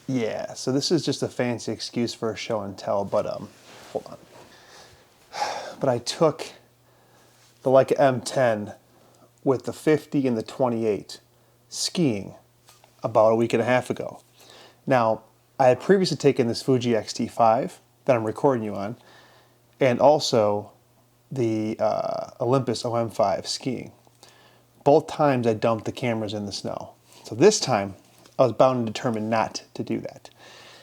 Yeah, so this is just a fancy excuse for a show and tell, but hold on. But I took the Leica M10 with the 50 and the 28 skiing about a week and a half ago. Now, I had previously taken this Fuji X-T5 that I'm recording you on, and also the Olympus OM5 skiing. Both times I dumped the cameras in the snow. So this time, I was bound and determined not to do that.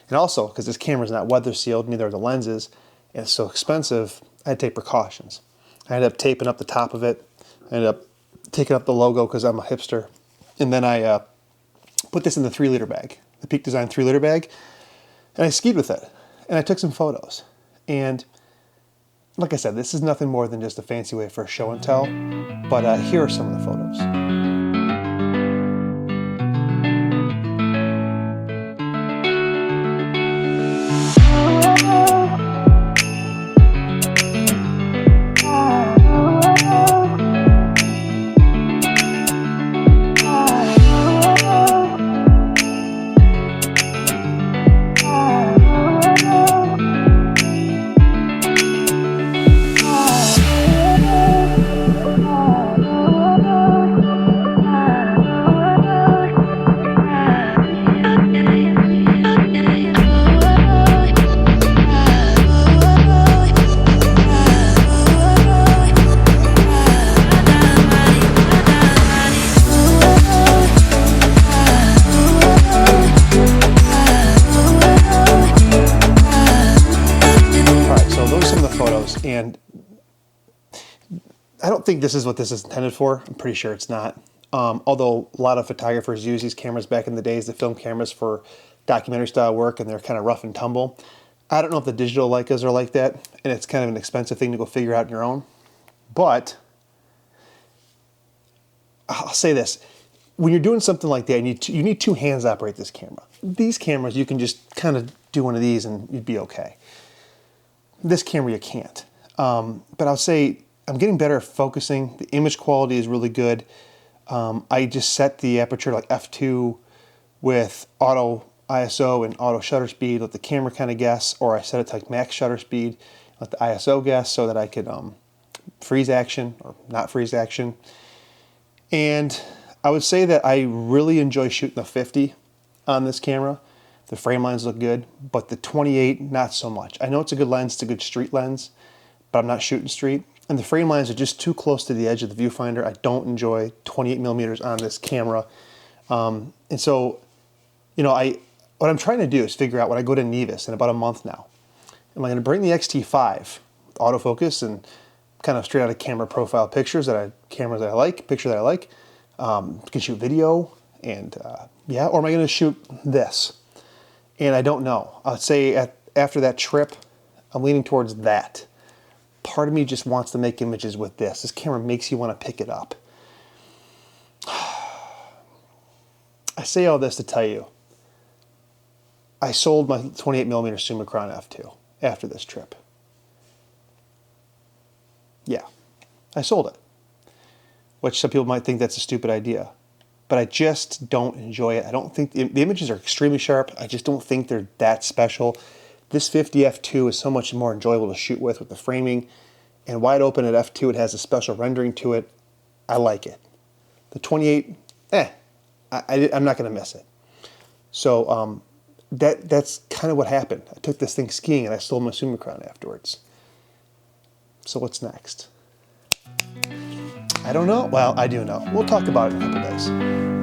And also, because this camera's not weather sealed, neither are the lenses, and it's so expensive, I had to take precautions. I ended up taping up the top of it. I ended up taking up the logo because I'm a hipster. And then I put this in the 3-liter bag, the Peak Design 3-liter bag, and I skied with it. And I took some photos. And like I said, this is nothing more than just a fancy way for a show and tell, but here are some of the photos. And I don't think this is what this is intended for. I'm pretty sure it's not. Although a lot of photographers use these cameras back in the days, the film cameras for documentary style work, and they're kind of rough and tumble. I don't know if the digital Leicas are like that, and it's kind of an expensive thing to go figure out on your own. But I'll say this. When you're doing something like that, you need two hands to operate this camera. These cameras, you can just kind of do one of these and you'd be okay. This camera, you can't. But I'll say I'm getting better at focusing. The image quality is really good. I just set the aperture to like f2 with auto ISO and auto shutter speed, let the camera kind of guess, or I set it to like max shutter speed, let the ISO guess so that I could freeze action or not freeze action. And I would say that I really enjoy shooting the 50 on this camera. The frame lines look good, but the 28, not so much. I know it's a good lens, it's a good street lens, but I'm not shooting street. And the frame lines are just too close to the edge of the viewfinder. I don't enjoy 28 millimeters on this camera. And so, you know, what I'm trying to do is figure out when I go to Nevis in about a month now, am I gonna bring the X-T5 with autofocus and kind of straight out of camera profile pictures cameras that I like, picture that I like, can shoot video, and yeah, or am I gonna shoot this? And I don't know. I'd say after that trip, I'm leaning towards that. Part of me just wants to make images with this. This camera makes you want to pick it up. I say all this to tell you, I sold my 28mm Summicron F2 after this trip. Yeah, I sold it. Which some people might think that's a stupid idea. But I just don't enjoy it. I don't think the images are extremely sharp. I just don't think they're that special. This 50 f2 is so much more enjoyable to shoot with the framing, and wide open at f2, it has a special rendering to it. I like it. The 28, I'm not gonna miss it. So that's kind of what happened. I took this thing skiing and I sold my Summicron afterwards. So what's next? I don't know. Well, I do know. We'll talk about it in a couple days.